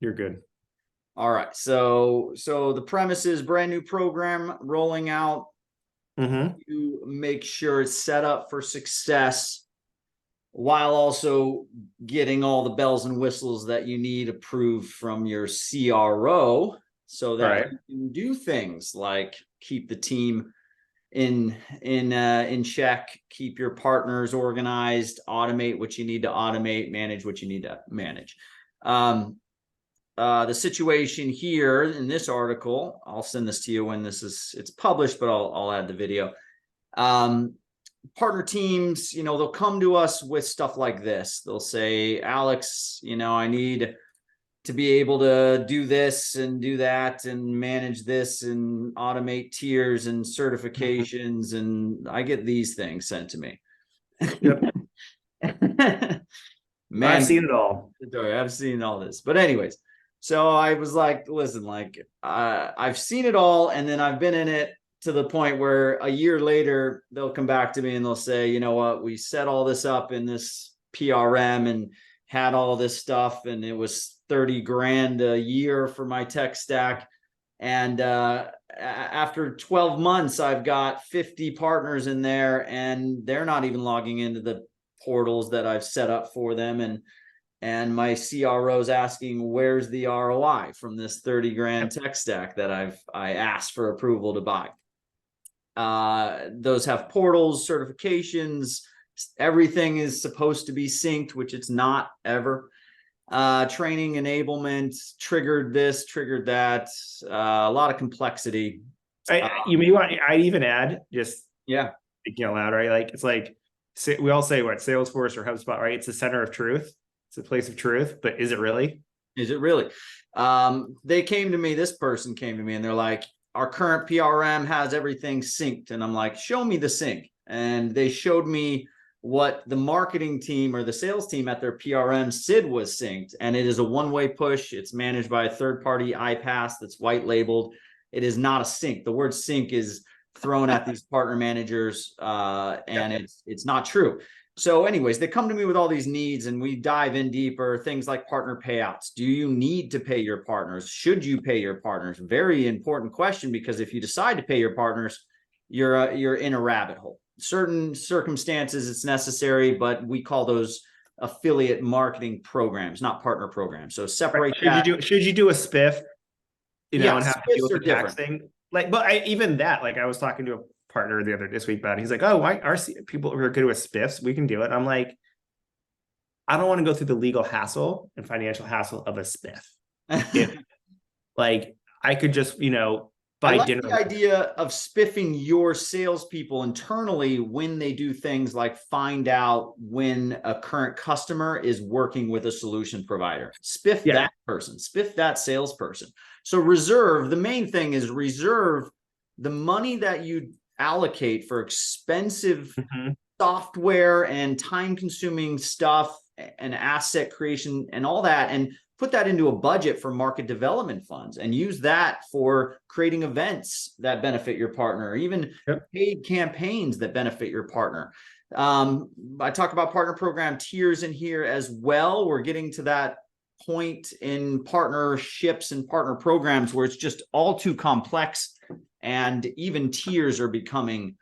You're good. All right. So the premise is brand new program rolling out. You make sure it's set up for success while also getting all the bells and whistles that you need approved from your CRO so that you can do things like keep the team in check, keep your partners organized, automate what you need to automate, manage what you need to manage. The situation here in this article, I'll send this to you when it's published, but I'll add the video. Partner teams, they'll come to us with stuff like this. They'll say, Alex, I need to be able to do this and do that and manage this and automate tiers and certifications. And I get these things sent to me. Yep. Man, I've seen it all. I've seen all this. But anyways, so I was like, listen, I've seen it all. And then I've been in it to the point where a year later, they'll come back to me and they'll say, you know what, we set all this up in this PRM and had all this stuff. And it was 30 grand a year for my tech stack. And after 12 months, I've got 50 partners in there and they're not even logging into the portals that I've set up for them. And my CRO is asking, where's the ROI from this 30 grand tech stack that I asked for approval to buy? Those have portals, certifications, everything is supposed to be synced, which it's not ever. Training enablement, triggered this, triggered that, a lot of complexity. You may want, I'd even add just speaking out loud, right? Like, it's like, we all say what, Salesforce or HubSpot, right? It's the center of truth. It's a place of truth, but is it really? Is it really? This person came to me and they're like, our current PRM has everything synced. And I'm like, show me the sync. And they showed me what the marketing team or the sales team at their PRM SID was synced. And it is a one-way push. It's managed by a third-party iPaaS that's white labeled. It is not a sync. The word sync is thrown at these partner managers and it's not true. So anyways, they come to me with all these needs and we dive in deeper, things like partner payouts. Do you need to pay your partners? Should you pay your partners? Very important question, because if you decide to pay your partners, you're in a rabbit hole. Certain circumstances it's necessary, but we call those affiliate marketing programs, not partner programs. So separate that. Should you do a spiff, and have to deal with the tax thing? Like, but even that, like I was talking to a partner this week about it. He's like, oh, why are people who are good with spiffs? We can do it. And I'm like, I don't want to go through the legal hassle and financial hassle of a spiff. Like, I could just, buy dinner. The idea of spiffing your salespeople internally when they do things like find out when a current customer is working with a solution provider. Spiff that person, spiff that salesperson. So the main thing is reserve the money that you allocate for expensive software and time-consuming stuff and asset creation and all that, and put that into a budget for market development funds and use that for creating events that benefit your partner, or even paid campaigns that benefit your partner. I talk about partner program tiers in here as well. We're getting to that point in partnerships and partner programs where it's just all too complex, and even tiers are becoming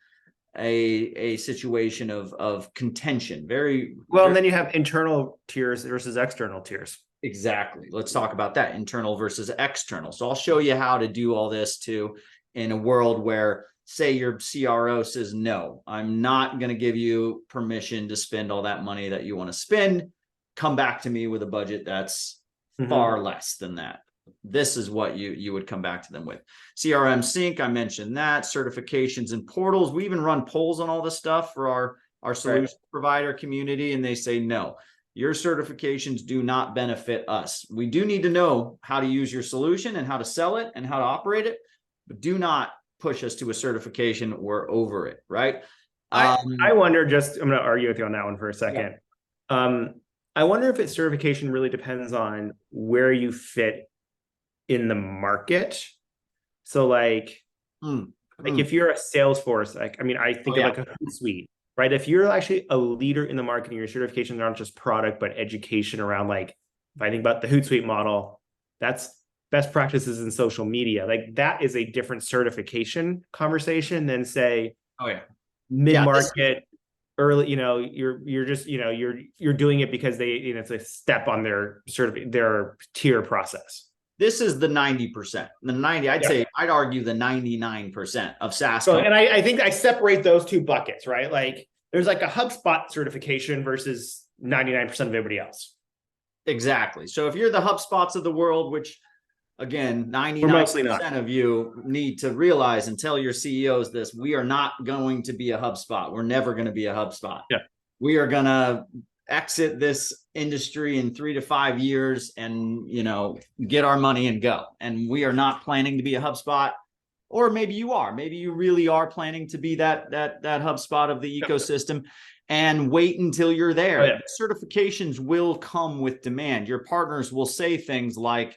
a situation of contention. And then you have internal tiers versus external tiers. Exactly. Let's talk about that, internal versus external. So I'll show you how to do all this too in a world where, say, your CRO says, no, I'm not going to give you permission to spend all that money that you want to spend. Come back to me with a budget that's far less than that. This is what you would come back to them with. CRM sync, I mentioned that. Certifications and portals. We even run polls on all this stuff for our solution provider community, and they say, no, your certifications do not benefit us. We do need to know how to use your solution and how to sell it and how to operate it, but do not push us to a certification. We're over it, right? I wonder, I'm going to argue with you on that one for a second. I wonder if certification really depends on where you fit in the market. So like if you're a Salesforce, I think of like a Hootsuite, right? If you're actually a leader in the market, your certifications aren't just product, but education around, like, if I think about the Hootsuite model, That's best practices in social media. Like that is a different certification conversation than say Oh yeah. mid-market, early, you're just, you're doing it because they, it's a step on their their tier process. This is the 90%. The 90, I'd argue the 99% of SaaS So, companies. and I think I separate those two buckets, right? Like there's like a HubSpot certification versus 99% of everybody else. Exactly. So if you're the HubSpots of the world, which again, 99% of you need to realize and tell your CEOs this, we are not going to be a HubSpot. We're never going to be a HubSpot. Yeah. We are going to exit this industry in 3 to 5 years and, get our money and go. And we are not planning to be a HubSpot. Or maybe you are. Maybe you really are planning to be that HubSpot of the ecosystem, and wait until you're there. Oh, yeah. Certifications will come with demand. Your partners will say things like,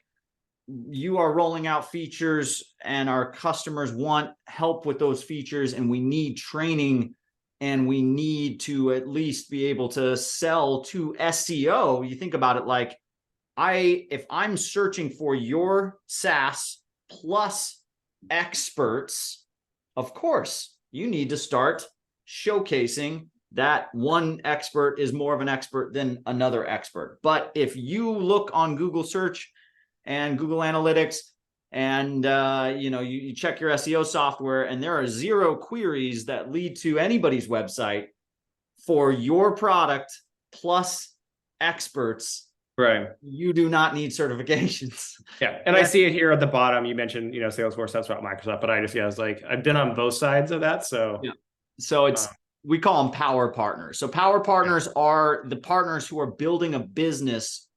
you are rolling out features and our customers want help with those features, and we need training, and we need to at least be able to sell to SEO. You think about it like, if I'm searching for your SaaS plus experts, of course, you need to start showcasing that one expert is more of an expert than another expert. But if you look on Google search and Google Analytics, and you check your SEO software, and there are 0 queries that lead to anybody's website for your product plus experts, right? You do not need certifications. Yeah, and I see it here at the bottom. You mentioned, Salesforce, HubSpot, Microsoft, but I was like, I've been on both sides of that. So yeah, so we call them power partners. So power partners are the partners who are building a business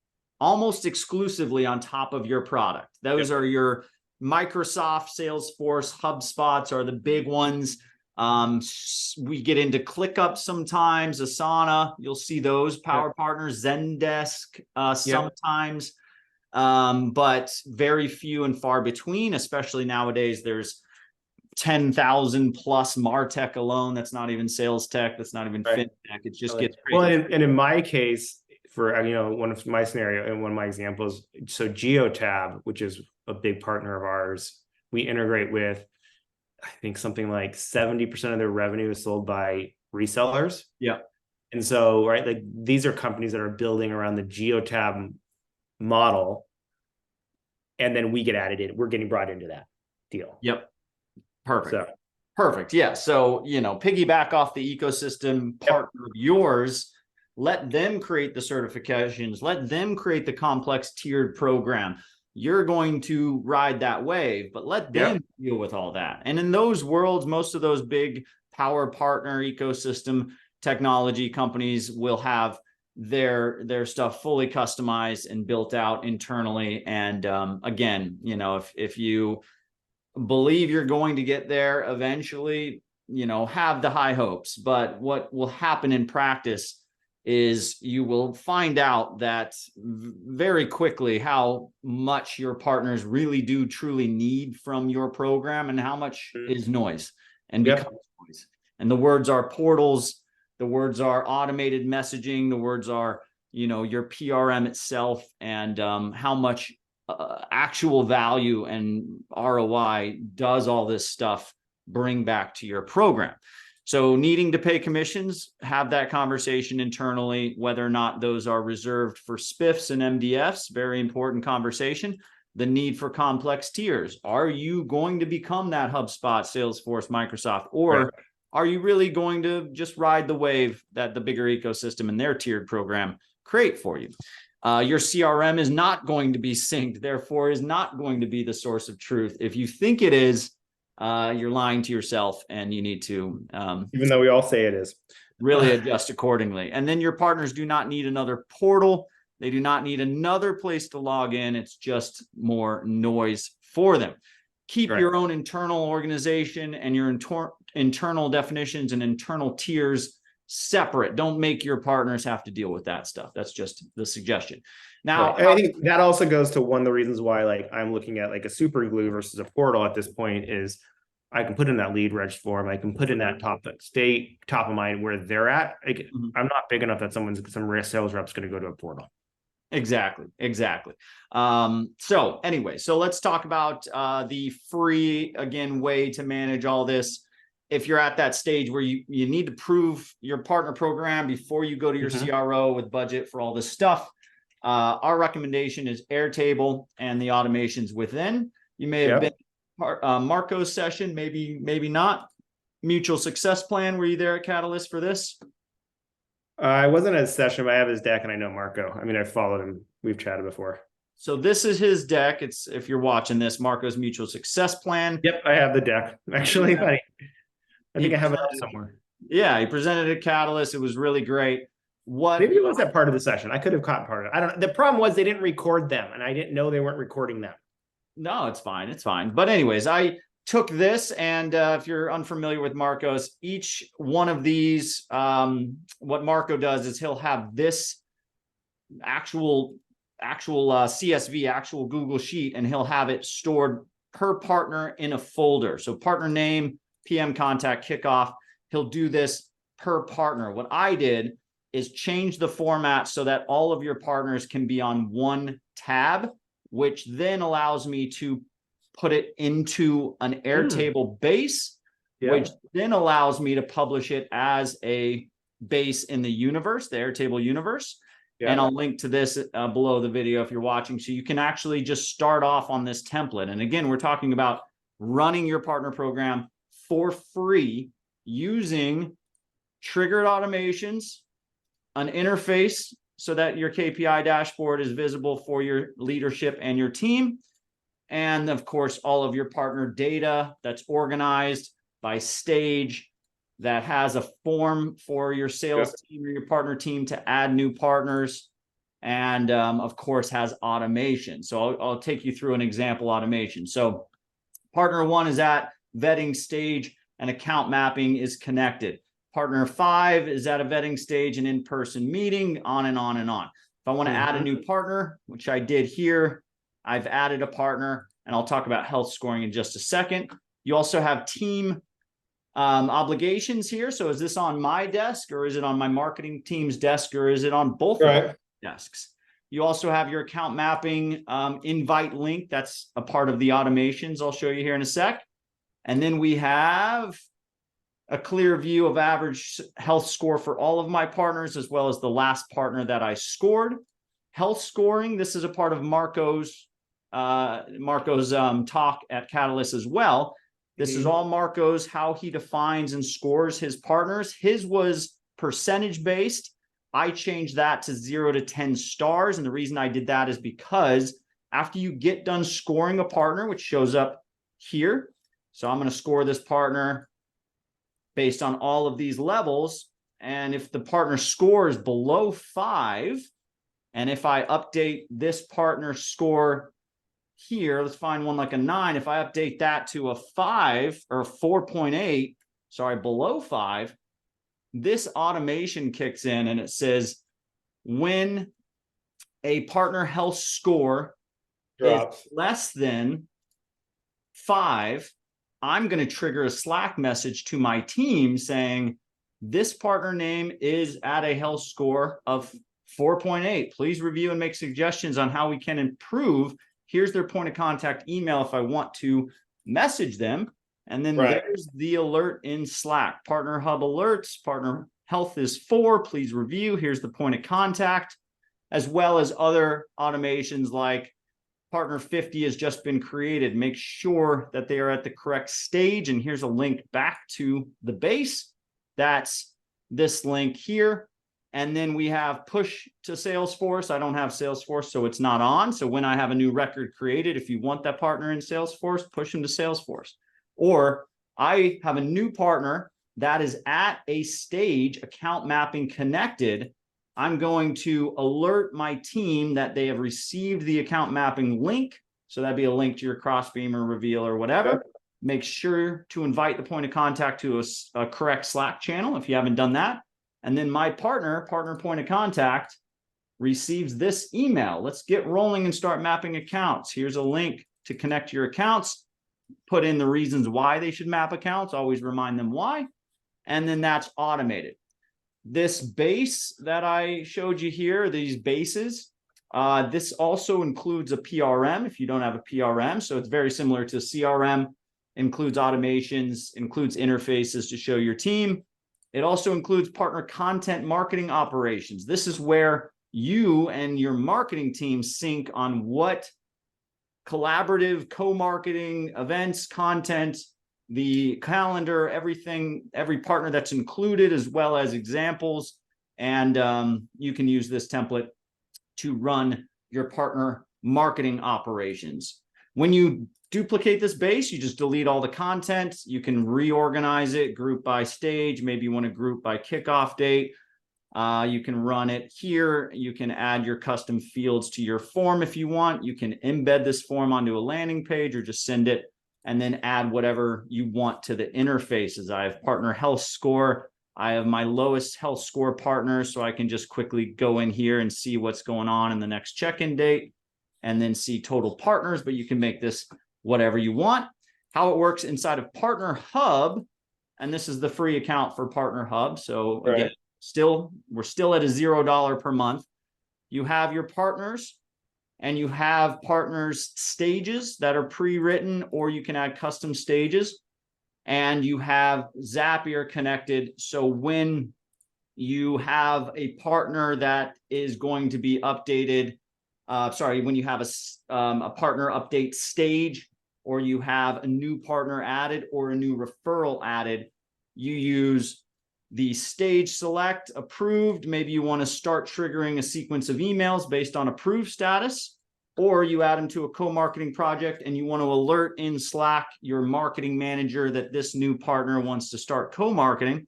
almost exclusively on top of your product. Those are your Microsoft, Salesforce, HubSpots are the big ones. We get into ClickUp sometimes, Asana, you'll see those power partners, Zendesk sometimes, but very few and far between, especially nowadays. There's 10,000 plus MarTech alone. That's not even sales tech. That's not even fintech. It just gets crazy. Well, and in my case, for one of my scenario and one of my examples, so GeoTab, which is a big partner of ours, we integrate with, I think something like 70% of their revenue is sold by resellers. Yeah. And so, right, like these are companies that are building around the GeoTab model, and then we get added in. We're getting brought into that deal. Yep. Perfect. Perfect. Yeah. So, piggyback off the ecosystem partner of yours. Let them create the certifications. Let them create the complex tiered program. You're going to ride that wave, but let them deal with all that. And in those worlds, most of those big power partner ecosystem technology companies will have their stuff fully customized and built out internally. And again, if you believe you're going to get there eventually, have the high hopes. But what will happen in practice is you will find out that very quickly how much your partners really do truly need from your program, and how much is noise and becomes noise. And the words are portals, the words are automated messaging, the words are, your PRM itself, and how much actual value and ROI does all this stuff bring back to your program. So needing to pay commissions, have that conversation internally, whether or not those are reserved for spiffs and MDFs, very important conversation. The need for complex tiers. Are you going to become that HubSpot, Salesforce, Microsoft, or are you really going to just ride the wave that the bigger ecosystem and their tiered program create for you? Your CRM is not going to be synced, therefore is not going to be the source of truth. If you think it is, you're lying to yourself, and you need to, even though we all say it is, really adjust accordingly. And then your partners do not need another portal. They do not need another place to log in. It's just more noise for them. Keep your own internal organization and your internal definitions and internal tiers separate. Don't make your partners have to deal with that stuff. That's just the suggestion. Now, I think that also goes to one of the reasons why, like, I'm looking at like a super glue versus a portal at this point is I can put in that lead reg form. I can put in that top of mind where they're at. Like, I'm not big enough that some sales rep's going to go to a portal. Exactly. So anyway, so let's talk about the free, again, way to manage all this. If you're at that stage where you need to prove your partner program before you go to your CRO with budget for all this stuff, our recommendation is Airtable and the automations within. You may have been Marco's session, maybe not. Mutual Success Plan, were you there at Catalyst for this? I wasn't at a session, but I have his deck and I know Marco. I mean, I've followed him. We've chatted before. So this is his deck. It's, if you're watching this, Marco's Mutual Success Plan. Yep, I have the deck. Actually, I think I have it up somewhere. Yeah, he presented at Catalyst. It was really great. Maybe it was that part of the session. I could have caught part of it. I don't know. The problem was they didn't record them, and I didn't know they weren't recording them. No, it's fine. It's fine. But anyways, I took this, and if you're unfamiliar with Marco's, each one of these, what Marco does is he'll have this actual CSV, actual Google Sheet, and he'll have it stored per partner in a folder. So partner name, PM contact, kickoff. He'll do this per partner. What I did is change the format so that all of your partners can be on one tab, which then allows me to put it into an Airtable base, which then allows me to publish it as a base in the universe, the Airtable universe. And I'll link to this below the video if you're watching. So you can actually just start off on this template. And again, we're talking about running your partner program for free using triggered automations, an interface so that your KPI dashboard is visible for your leadership and your team. And of course, all of your partner data that's organized by stage, that has a form for your sales team or your partner team to add new partners, and of course has automation. So I'll take you through an example automation. So partner 1 is at vetting stage and account mapping is connected. Partner 5 is at a vetting stage and in-person meeting, on and on and on. If I want to add a new partner, which I did here, I've added a partner, and I'll talk about health scoring in just a second. You also have team obligations here. So is this on my desk, or is it on my marketing team's desk, or is it on both of desks? You also have your account mapping invite link. That's a part of the automations I'll show you here in a sec. And then we have a clear view of average health score for all of my partners, as well as the last partner that I scored. Health scoring, this is a part of Marco's talk at Catalyst as well. This is all Marco's, how he defines and scores his partners. His was percentage based. I changed that to 0 to 10 stars. And the reason I did that is because after you get done scoring a partner, which shows up here, so I'm going to score this partner based on all of these levels. And if the partner score is below 5, and if I update this partner score here, let's find one like a 9. If I update that to a 5 or 4.8, sorry, below 5, this automation kicks in and it says when a partner health score drops is less than 5, I'm going to trigger a Slack message to my team saying this partner name is at a health score of 4.8. Please review and make suggestions on how we can improve. Here's their point of contact email if I want to message them. And then there's the alert in Slack. Partner Hub alerts, partner health is 4. Please review. Here's the point of contact, as well as other automations like partner 50 has just been created. Make sure that they are at the correct stage. And here's a link back to the base. That's this link here. And then we have push to Salesforce. I don't have Salesforce, so it's not on. So when I have a new record created, if you want that partner in Salesforce, push them to Salesforce. Or I have a new partner that is at a stage, account mapping connected. I'm going to alert my team that they have received the account mapping link. So that'd be a link to your Crossbeam or Reveal or whatever. Make sure to invite the point of contact to a correct Slack channel if you haven't done that. And then my partner point of contact, receives this email. Let's get rolling and start mapping accounts. Here's a link to connect your accounts. Put in the reasons why they should map accounts. Always remind them why. And then that's automated. This base that I showed you here, these bases This also includes a PRM if you don't have a PRM. So it's very similar to CRM, includes automations, includes interfaces to show your team. It also includes partner content marketing operations. This is where you and your marketing team sync on what collaborative co-marketing events, content, the calendar, everything, every partner that's included, as well as examples. And you can use this template to run your partner marketing operations. When you duplicate this base, you just delete all the content. You can reorganize it, group by stage. Maybe you want to group by kickoff date. You can run it here. You can add your custom fields to your form if you want. You can embed this form onto a landing page or just send it and then add whatever you want to the interfaces. I have partner health score. I have my lowest health score partner, so I can just quickly go in here and see what's going on in the next check-in date and then see total partners, but you can make this whatever you want. How it works inside of Partner Hub, and this is the free account for Partner Hub. So again, we're still at a $0 per month. You have your partners and you have partners stages that are pre-written, or you can add custom stages. And you have Zapier connected. So when you have a partner that is going to be updated, when you have a partner update stage, or you have a new partner added or a new referral added, you use the stage select approved. Maybe you want to start triggering a sequence of emails based on approved status, or you add them to a co-marketing project and you want to alert in Slack your marketing manager that this new partner wants to start co-marketing,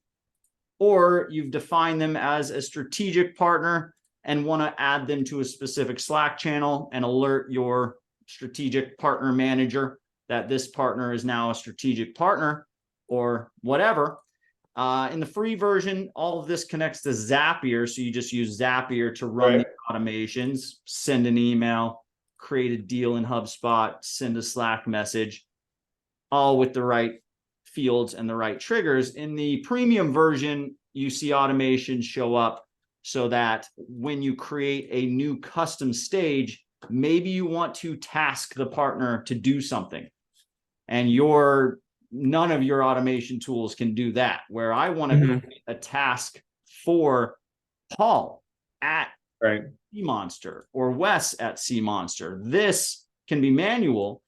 or you've defined them as a strategic partner and want to add them to a specific Slack channel and alert your strategic partner manager that this partner is now a strategic partner or whatever. In the free version, all of this connects to Zapier. So you just use Zapier to run the automations, send an email, create a deal in HubSpot, send a Slack message, all with the right fields and the right triggers. In the premium version, you see automations show up so that when you create a new custom stage, maybe you want to task the partner to do something, and none of your automation tools can do that. Where I want to create a task for Paul at Sea Monster or Wes at Sea Monster. This can be manual,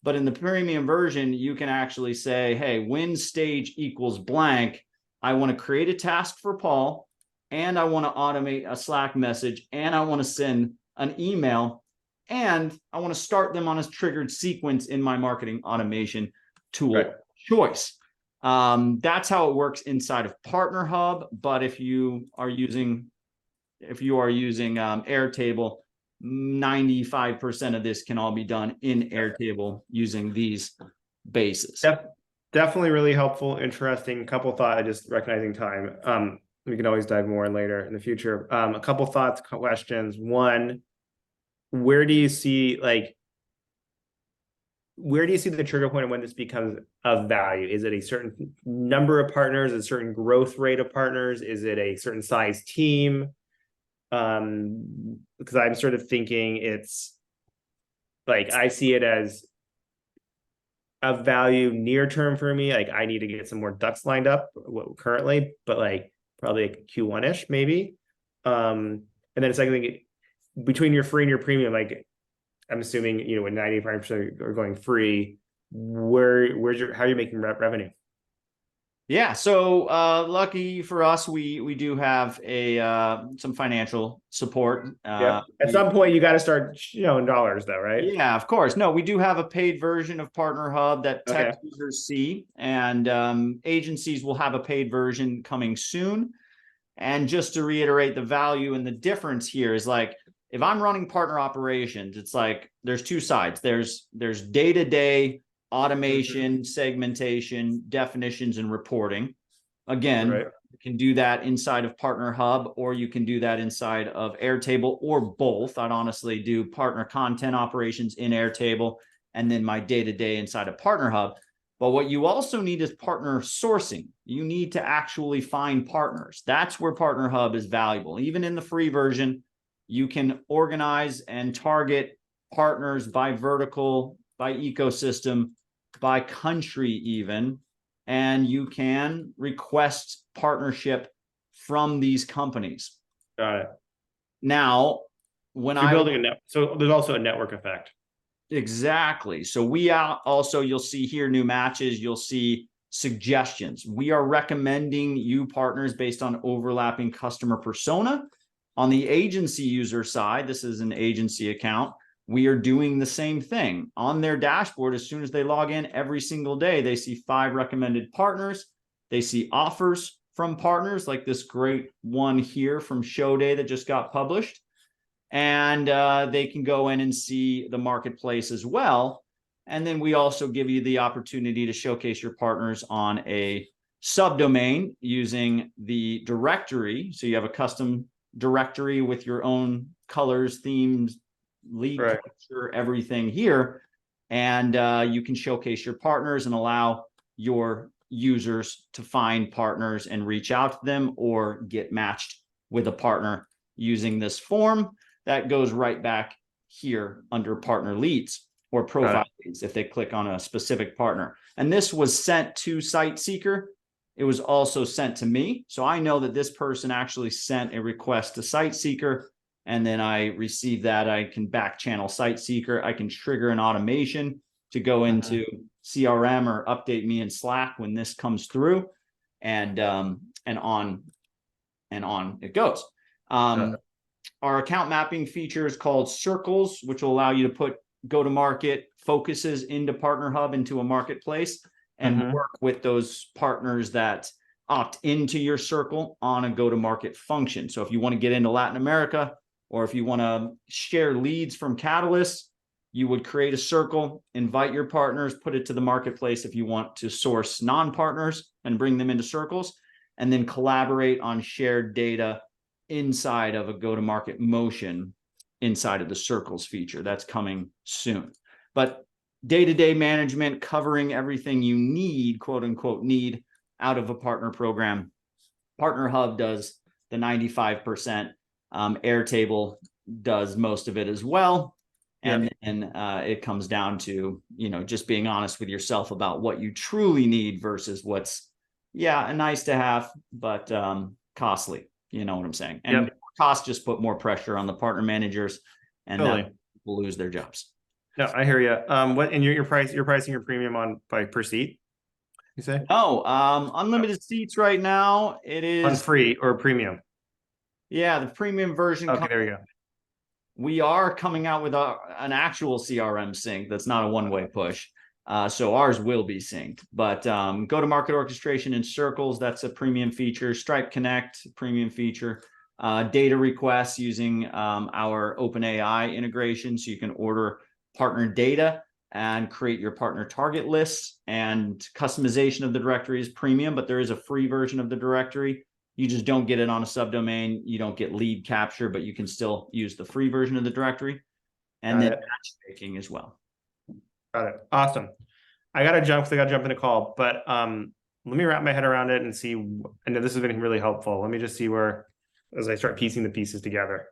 but in the premium version, you can actually say, hey, when stage equals blank, I want to create a task for Paul, and I want to automate a Slack message, and I want to send an email, and I want to start them on a triggered sequence in my marketing automation tool choice. That's how it works inside of Partner Hub. But if you are using Airtable, 95% of this can all be done in Airtable using these bases. Definitely really helpful, interesting. Couple thoughts, just recognizing time. We can always dive more in later in the future. A couple thoughts, questions. One, where do you see the trigger point of when this becomes of value? Is it a certain number of partners, a certain growth rate of partners? Is it a certain size team? Because I'm sort of thinking it's like, I see it as a value near term for me. Like, I need to get some more ducks lined up currently, but like probably like Q1-ish maybe. And then the second thing, between your free and your premium, like I'm assuming, when 95% are going free, how are you making revenue? Yeah, so lucky for us, we do have some financial support. At some point, you got to start in dollars, though, right? Yeah, of course. No, we do have a paid version of Partner Hub that tech users see, and agencies will have a paid version coming soon. And just to reiterate, the value and the difference here is like, if I'm running partner operations, it's like there's two sides. There's day-to-day automation, segmentation, definitions, and reporting. Again, you can do that inside of Partner Hub, or you can do that inside of Airtable, or both. I'd honestly do partner content operations in Airtable and then my day-to-day inside of Partner Hub. But what you also need is partner sourcing. You need to actually find partners. That's where Partner Hub is valuable. Even in the free version, You can organize and target partners by vertical, by ecosystem, by country even, and you can request partnership from these companies. Got it. Now, when You're building a net, so there's also a network effect. Exactly. So we also, you'll see here new matches, you'll see suggestions. We are recommending you partners based on overlapping customer persona. On the agency user side, this is an agency account. We are doing the same thing on their dashboard. As soon as they log in every single day, they see 5 recommended partners. They see offers from partners like this great one here from Show Day that just got published. And they can go in and see the marketplace as well. And then we also give you the opportunity to showcase your partners on a subdomain using the directory. So you have a custom directory with your own colors, themes, lead capture, everything here. And you can showcase your partners and allow your users to find partners and reach out to them or get matched with a partner using this form. That goes right back here under partner leads or profile leads if they click on a specific partner. And this was sent to SiteSeeker. It was also sent to me. So I know that this person actually sent a request to SiteSeeker, and then I receive that. I can back channel SiteSeeker. I can trigger an automation to go into CRM or update me in Slack when this comes through, and on it goes. Our account mapping feature is called Circles, which will allow you to put go-to-market focuses into Partner Hub, into a marketplace, and work with those partners that opt into your circle on a go-to-market function. So if you want to get into Latin America, or if you want to share leads from Catalyst, you would create a circle, invite your partners, put it to the marketplace if you want to source non-partners and bring them into circles, and then collaborate on shared data inside of a go-to-market motion inside of the circles feature. That's coming soon. But day-to-day management, covering everything you need, quote unquote, need out of a partner program. Partner Hub does the 95%. Airtable does most of it as well. And then it comes down to, just being honest with yourself about what you truly need versus what's, nice to have, but costly. You know what I'm saying? And costs just put more pressure on the partner managers, and people lose their jobs. No, I hear you. What, and you're pricing your premium by per seat, you say? No, unlimited seats right now. It is on free or premium. Yeah, the premium version. Okay, there you go. We are coming out with an actual CRM sync that's not a one-way push. So ours will be synced, but go-to-market orchestration in Circles, that's a premium feature. Stripe Connect, premium feature. Data requests using our OpenAI integration, so you can order partner data and create your partner target lists. And customization of the directory is premium, but there is a free version of the directory. You just don't get it on a subdomain. You don't get lead capture, but you can still use the free version of the directory. And then matchmaking as well. Got it. Awesome. I got to jump because I got to jump in a call, but let me wrap my head around it and see. I know this has been really helpful. Let me just see where, as I start piecing the pieces together.